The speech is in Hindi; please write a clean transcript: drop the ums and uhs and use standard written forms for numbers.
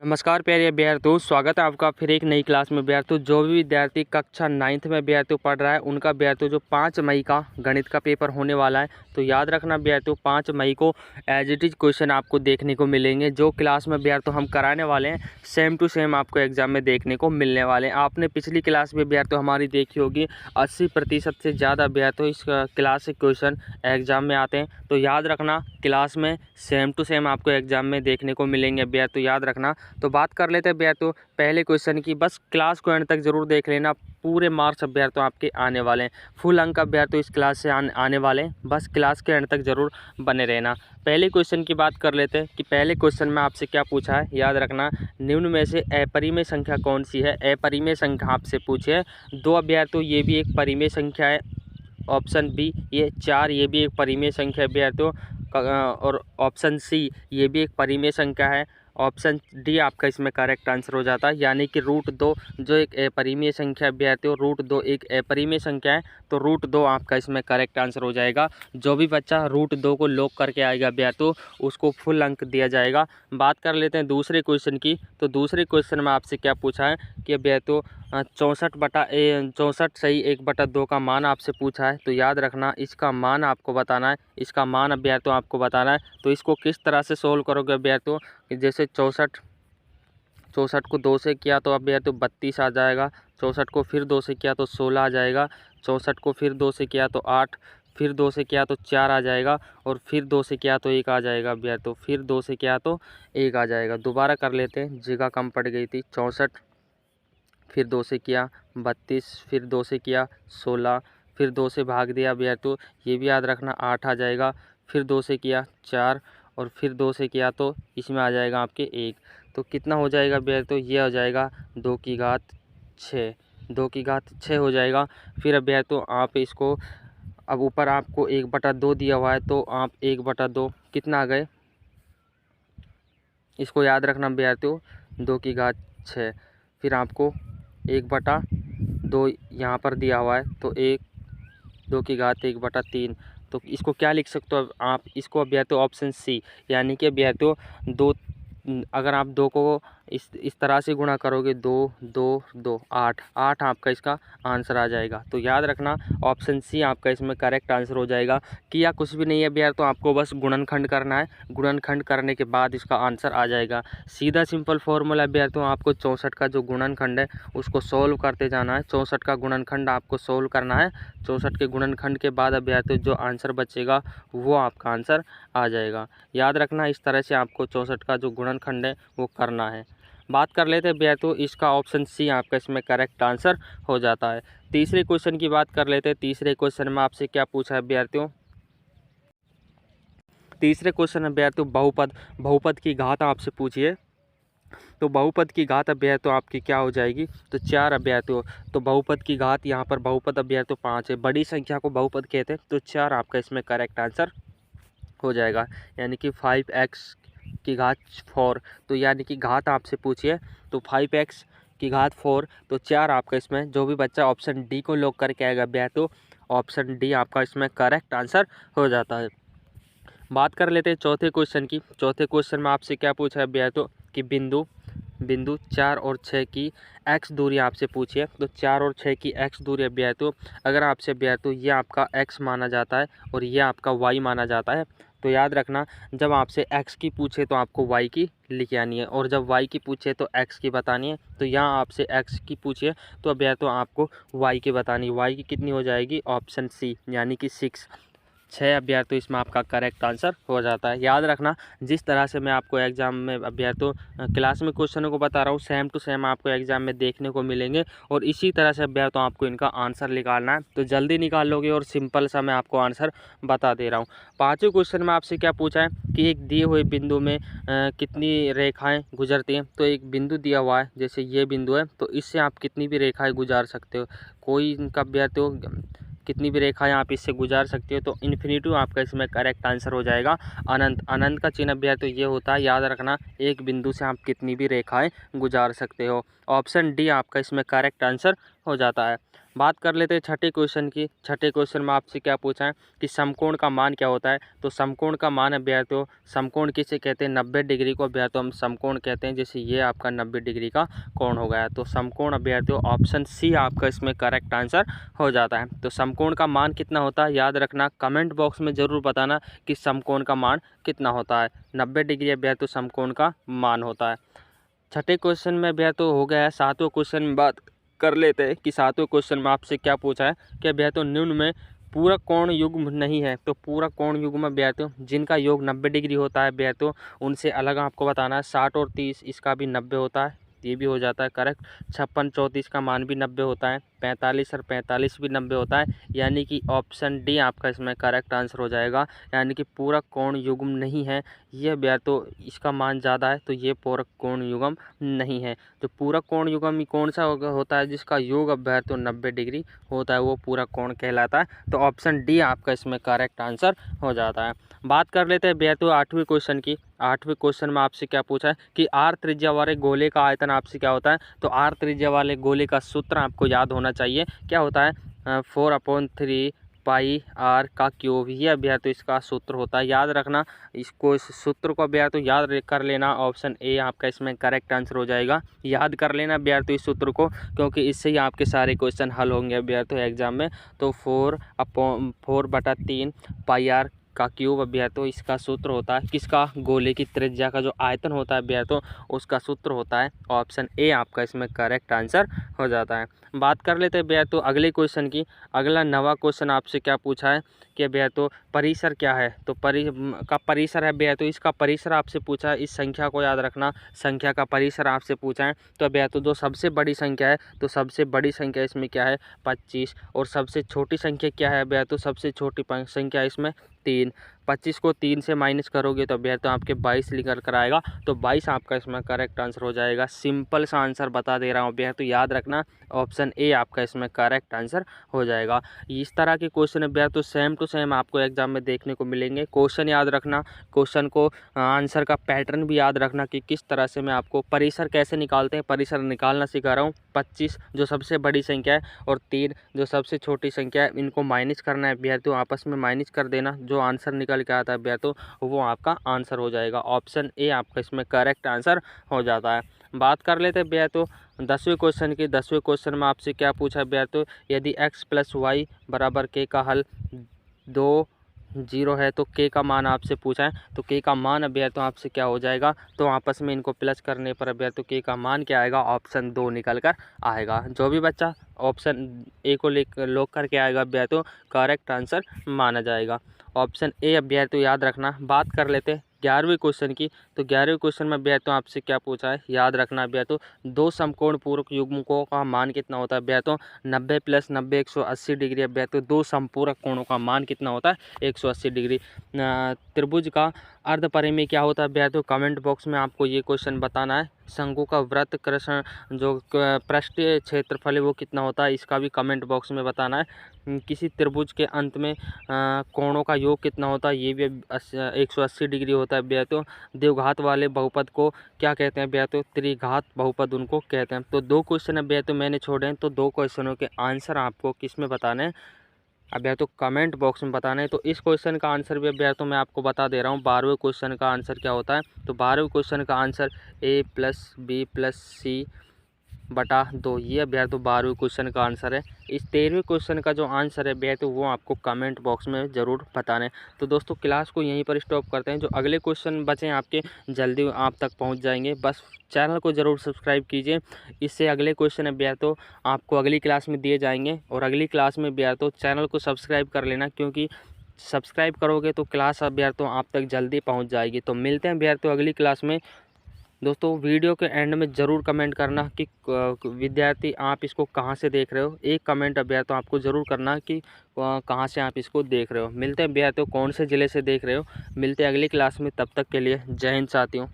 नमस्कार प्यारे अभ्यर्थियों, स्वागत है आपका फिर एक नई क्लास में। अभ्यर्थियों, जो भी विद्यार्थी कक्षा 9th में अभ्यर्थियों पढ़ रहा है उनका अभ्यर्थियों जो 5 मई का गणित का पेपर होने वाला है, तो याद रखना अभ्यर्थियों 5 मई को एज इट इज़ क्वेश्चन आपको देखने को मिलेंगे। जो क्लास में अभ्यर्थियों हम कराने वाले हैं सेम टू सेम आपको एग्जाम में देखने को मिलने वाले हैं। आपने पिछली क्लास में अभ्यर्थियों हमारी देखी होगी, 80% से ज़्यादा अभ्यर्थियों इस क्लास से क्वेश्चन एग्जाम में आते हैं। तो याद रखना क्लास में सेम टू सेम आपको एग्जाम में देखने को मिलेंगे अभ्यर्थियों, याद रखना। तो बात कर लेते हैं अभ्यर्थियों पहले क्वेश्चन की। बस क्लास को एंड तक जरूर देख लेना, पूरे मार्क्स अभ्यर्थियों आपके आने वाले हैं, फुल अंक अभ्यर्थियों इस क्लास से आने वाले हैं। बस क्लास के एंड तक जरूर बने रहना। पहले क्वेश्चन की बात कर लेते हैं कि पहले क्वेश्चन में आपसे क्या पूछा है। याद रखना, निम्न में से अपरिमेय संख्या कौन सी है। अपरिमेय संख्या आपसे पूछे है। दो अभ्यर्थियों ये भी एक परिमेय संख्या है, ऑप्शन बी। ये 4 ये भी एक परिमेय संख्या है अभ्यर्थियों, और ऑप्शन सी ये भी एक परिमेय संख्या है। ऑप्शन डी आपका इसमें करेक्ट आंसर हो जाता है, यानी कि √2 जो एक अपरिमेय संख्या अभ्यर्थियों, √2 एक अपरिमेय संख्या है, तो √2 आपका इसमें करेक्ट आंसर हो जाएगा। जो भी बच्चा √2 को लॉक करके आएगा अभ्यर्थियों उसको फुल अंक दिया जाएगा। बात कर लेते हैं दूसरे क्वेश्चन की। तो दूसरे क्वेश्चन में आपसे क्या पूछा है कि अभ्यर्थियों 64 सही 1/2 का मान आपसे पूछा है। तो याद रखना इसका मान आपको बताना है, इसका मान अभ्यर्थियों आपको बताना है। तो इसको किस तरह से सोल्व करोगे अभ्यर्थियों, जैसे 64 को 2 से किया तो अभ्यर्थियों 32 आ जाएगा। 64 को फिर 2 से किया तो 16 आ जाएगा। 64 को फिर 2 से किया तो 8, फिर 2 से किया तो 4 आ जाएगा, और फिर 2 से किया तो 1 आ जाएगा अभ्यर्थियों, फिर 2 से किया तो 1 आ जाएगा। दोबारा कर लेते हैं, जगह कम पड़ गई थी। 64 फिर 2 से किया 32, फिर 2 से किया 16, फिर 2 से भाग दिया अभ्यर्थियों, ये भी याद रखना 8 आ जाएगा। फिर 2 से किया 4, और फिर 2 से किया तो इसमें आ जाएगा आपके 1। तो कितना हो जाएगा अभ्यर्थियों, ये हो जाएगा 2 की घात 6, 2 की घात 6 हो जाएगा। फिर अभ्यर्थियों आप इसको, अब ऊपर आपको 1/2 दिया हुआ है, तो आप 1/2 कितना आ गए, इसको याद रखना अभ्यर्थियों 2 की घात 6। फिर आपको 1/2 यहाँ पर दिया हुआ है, तो 2 की घात 1/3। तो इसको क्या लिख सकते हो आप, इसको अभ्यर्थियों ऑप्शन सी, यानी कि अभ्यर्थियों 2, अगर आप 2 को इस तरह से गुणा करोगे 2 2 2 8 8 आपका इसका आंसर आ जाएगा। तो याद रखना ऑप्शन सी आपका इसमें करेक्ट आंसर हो जाएगा। किया कुछ भी नहीं है अभ्यर्थियों, तो आपको बस गुणनखंड करना है, गुणनखंड करने के बाद इसका आंसर आ जाएगा। सीधा सिंपल फॉर्मूला अभ्यर्थियों, आपको 64 का जो गुणनखंड है उसको सोल्व करते जाना है। 64 का गुणनखंड आपको सोल्व करना है। 64 के गुणनखंड के बाद अभ्यर्थियों जो आंसर बचेगा वो आपका आंसर आ जाएगा। याद रखना इस तरह से आपको 64 का जो गुणनखंड है वो करना है। बात कर लेते हैं अभ्यर्थियों, इसका ऑप्शन सी आपका इसमें करेक्ट आंसर हो जाता है। तीसरे क्वेश्चन की बात कर लेते हैं। तीसरे क्वेश्चन में आपसे क्या पूछा है अभ्यर्थियों, तीसरे क्वेश्चन में अभ्यर्थियों बहुपद की घात आपसे पूछिए। तो बहुपद की घात अभ्यर्थियों आपकी क्या हो जाएगी, तो 4 अभ्यर्थियों। तो बहुपद की घात यहाँ पर बहुपद अभ्यर्थियों 5 है, बड़ी संख्या को बहुपद कहते हैं, तो 4 आपका इसमें करेक्ट आंसर हो जाएगा, यानी कि 5x की घात 4। तो यानी कि घात आपसे पूछिए, तो 5x की घात 4, तो 4 आपका इसमें, जो भी बच्चा ऑप्शन डी को लॉक करके आएगा अभ्यर्थियों ऑप्शन डी आपका इसमें करेक्ट आंसर हो जाता है। बात कर लेते हैं चौथे क्वेश्चन की। चौथे क्वेश्चन में आपसे क्या पूछा है अभ्यर्थियों कि बिंदु 4 और 6 की x दूरी आपसे पूछी है। तो 4 और 6 की x दूरी अभ्यर्थियों, अगर आपसे अभ्यर्थियों ये आपका x माना जाता है और ये आपका y माना जाता है, तो याद रखना जब आपसे x की पूछे तो आपको y की लिख आनी है, और जब y की पूछे तो x की बतानी है। तो यहाँ आपसे x की पूछे तो अभ्यर्थियों आपको y की बतानी है। y की कितनी हो जाएगी, ऑप्शन सी, यानी कि 6 अभ्यर्थियों इसमें आपका करेक्ट आंसर हो जाता है। याद रखना जिस तरह से मैं आपको एग्जाम में अभ्यर्थियों क्लास में क्वेश्चनों को बता रहा हूँ सेम टू सेम आपको एग्जाम में देखने को मिलेंगे, और इसी तरह से अभ्यर्थियों आपको इनका आंसर निकालना है। तो जल्दी निकाल लोगे, और सिंपल सा मैं आपको आंसर बता दे रहा हूँ। पाँचवें क्वेश्चन में आपसे क्या पूछा है कि एक दिए हुए बिंदु में कितनी रेखाएँ गुजरती हैं। तो एक बिंदु दिया हुआ है, जैसे ये बिंदु है, तो इससे आप कितनी भी रेखाएँ गुजार सकते हो। कोई इनका अभ्यर्थियों कितनी भी रेखाएं आप इससे गुजार सकते हो, तो इन्फिनिटी आपका इसमें करेक्ट आंसर हो जाएगा। अनंत, अनंत का चिन्ह अभ्यर्थ तो ये होता है, याद रखना एक बिंदु से आप कितनी भी रेखाएं गुजार सकते हो। ऑप्शन डी आपका इसमें करेक्ट आंसर हो जाता है। बात कर लेते हैं छठे क्वेश्चन की। छठे क्वेश्चन में आपसे क्या पूछा है कि समकोण का मान क्या होता है। तो समकोण का मान अभ्यर्थियों, समकोण किसे कहते हैं, 90 डिग्री को अभ्यर्थियों हम समकोण कहते हैं। जैसे ये आपका 90 डिग्री का कोण हो गया, तो समकोण अभ्यर्थियों ऑप्शन सी आपका इसमें करेक्ट आंसर हो जाता है। तो समकोण का मान कितना होता है, याद रखना, कमेंट बॉक्स में ज़रूर बताना कि समकोण का मान कितना होता है। 90 डिग्री अभ्यर्थियों समकोण का मान होता है। छठे क्वेश्चन में अभ्यर्थियों हो गया है। सातवें क्वेश्चन में बात कर लेते हैं कि सातवें क्वेश्चन में आपसे क्या पूछा है कि अभ्यर्थियों निम्न में पूरक कोण युग्म नहीं है। तो पूरक कोण युग्म अभ्यर्थियों जिनका योग 90 डिग्री होता है अभ्यर्थियों, उनसे अलग आपको बताना है। 60 और 30 इसका भी 90 होता है, ये भी हो जाता है करेक्ट। 56 34 का मान भी 90 होता है। 45 और 45 भी 90 होता है, यानी कि ऑप्शन डी आपका इसमें करेक्ट आंसर हो जाएगा। यानी कि पूरक कोण युग्म नहीं है ये अभ्यर्थियों, इसका मान ज़्यादा है तो ये पूरक कोण युग्म नहीं है। तो पूरक कोण युग्म कौन सा होता है, जिसका योग अभ्यर्थियों 90 डिग्री होता है, वो पूरक कोण कहलाता है। तो ऑप्शन डी आपका इसमें करेक्ट आंसर हो जाता है। बात कर लेते हैं अभ्यर्थियों आठवीं क्वेश्चन की। आठवें क्वेश्चन में आपसे क्या पूछा है कि आर त्रिज्या वाले गोले का आयतन आपसे क्या होता है। तो आर त्रिज्या वाले गोले का सूत्र आपको याद होना चाहिए, क्या होता है 4/3 पाई आर का क्यूब, ये अभ्यर्थियों इसका सूत्र होता है। याद रखना इसको, इस सूत्र को अभ्यर्थियों याद कर लेना। ऑप्शन ए आपका इसमें करेक्ट आंसर हो जाएगा। याद कर लेना अभ्यर्थियों इस सूत्र को, क्योंकि इससे ही आपके सारे क्वेश्चन हल होंगे अभ्यर्थियों एग्जाम में। तो 4/3 पाई आर का क्यूब अभ्यर्थियों इसका सूत्र होता है। किसका, गोले की त्रिज्या का जो आयतन होता है अभ्यर्थियों, उसका सूत्र होता है। ऑप्शन ए आपका इसमें करेक्ट आंसर हो जाता है। बात कर लेते हैं अभ्यर्थियों अगले क्वेश्चन की। अगला नवा क्वेश्चन आपसे क्या पूछा है कि अभ्यर्थियों परिसर क्या है। तो परिसर है अभ्यर्थियों, इसका परिसर आपसे पूछा है। इस संख्या को याद रखना, संख्या का परिसर आपसे पूछा है। तो अभ्यर्थियों जो सबसे बड़ी संख्या है, तो सबसे बड़ी संख्या इसमें क्या है 25, और सबसे छोटी संख्या क्या है अभ्यर्थियों, सबसे छोटी संख्या इसमें 3। 25 को 3 से माइनस करोगे तो अभ्यर्थियों आपके 22 निकल कर आएगा। तो 22 आपका इसमें करेक्ट आंसर हो जाएगा। सिंपल सा आंसर बता दे रहा हूँ अभ्यर्थियों, याद रखना ऑप्शन ए आपका इसमें करेक्ट आंसर हो जाएगा। इस तरह के क्वेश्चन अभ्यर्थियों सेम टू सेम आपको एग्जाम में देखने को मिलेंगे। क्वेश्चन याद रखना, क्वेश्चन को आंसर का पैटर्न भी याद रखना कि किस तरह से मैं आपको परिसर कैसे निकालते हैं, परिसर निकालना सिखा रहा हूँ। 25 जो सबसे बड़ी संख्या है और 3 जो सबसे छोटी संख्या है, इनको माइनस करना है अभ्यर्थियों, आपस में माइनस कर देना। जो आंसर निकल के आता है अभ्यर्थियों वो आपका आंसर हो जाएगा। ऑप्शन ए आपका इसमें करेक्ट आंसर हो जाता है। बात कर लेते हैं अभ्यर्थियों 10वें क्वेश्चन की। 10वें क्वेश्चन में आपसे क्या पूछा है अभ्यर्थियों, यदि x + y = k का हल 2 0 है तो k का मान आपसे पूछा है। तो k का मान अभ्यर्थियों आपसे क्या हो जाएगा, तो आपस में इनको प्लस करने पर अभ्यर्थियों k का मान क्या आएगा, ऑप्शन 2 निकल कर आएगा। जो भी बच्चा ऑप्शन ए को लॉक करके आएगा अभ्यर्थियों करेक्ट आंसर माना जाएगा। ऑप्शन ए अभ्यर्थियों याद रखना। बात कर लेते हैं 11वें क्वेश्चन की। तो 11वें क्वेश्चन में अभ्यर्थियों आपसे क्या पूछा है, याद रखना अभ्यर्थियों, दो समकोण पूरक युग्मकों का मान कितना होता है अभ्यर्थियों, 90 + 90 180 डिग्री अभ्यर्थियों, दो समपूरक कोणों का मान कितना होता है 180 डिग्री। त्रिभुज का अर्धपरिमेय क्या होता है अभ्यर्थियों, कमेंट बॉक्स में आपको ये क्वेश्चन बताना है। शंकु का वृत्त कृष्ण जो पृष्ठीय क्षेत्रफल है वो कितना होता है, इसका भी कमेंट बॉक्स में बताना है। किसी त्रिभुज के अंत में कोणों का योग कितना होता है, ये भी 180 डिग्री होता है अभ्यर्थियों। द्विघात वाले बहुपद को क्या कहते हैं अभ्यर्थियों, त्रिघात बहुपद उनको कहते हैं। तो 2 क्वेश्चन अभ्यर्थियों मैंने छोड़े हैं, तो 2 क्वेश्चनों के आंसर आपको किस में बताने हैं अभ्यर्थियों, कमेंट बॉक्स में बताना है। तो इस क्वेश्चन का आंसर भी अभ्यर्थियों मैं आपको बता दे रहा हूँ। 12वें क्वेश्चन का आंसर क्या होता है, तो 12वें क्वेश्चन का आंसर a + b + c बटा 2, ये अभ्यर्थियों 12वें क्वेश्चन का आंसर है। इस 13वें क्वेश्चन का जो आंसर है अभ्यर्थियों वो आपको कमेंट बॉक्स में ज़रूर बताना है। तो दोस्तों क्लास को यहीं पर स्टॉप करते हैं। जो अगले क्वेश्चन बचे हैं आपके जल्दी आप तक पहुंच जाएंगे, बस चैनल को ज़रूर सब्सक्राइब कीजिए। इससे अगले क्वेश्चन अभ्यर्थियों आपको अगली क्लास में दिए जाएंगे, और अगली क्लास में अभ्यर्थियों चैनल को सब्सक्राइब कर लेना, क्योंकि सब्सक्राइब करोगे तो क्लास अभ्यर्थियों आप तक जल्दी पहुँच जाएगी। तो मिलते हैं अभ्यर्थियों अगली क्लास में। दोस्तों वीडियो के एंड में ज़रूर कमेंट करना कि विद्यार्थी आप इसको कहाँ से देख रहे हो, एक कमेंट अभ्यर्थियों आपको ज़रूर करना कि कहाँ से आप इसको देख रहे हो। मिलते हैं अभ्यर्थियों कौन से ज़िले से देख रहे हो। मिलते हैं अगली क्लास में, तब तक के लिए जय हिंद साथियों।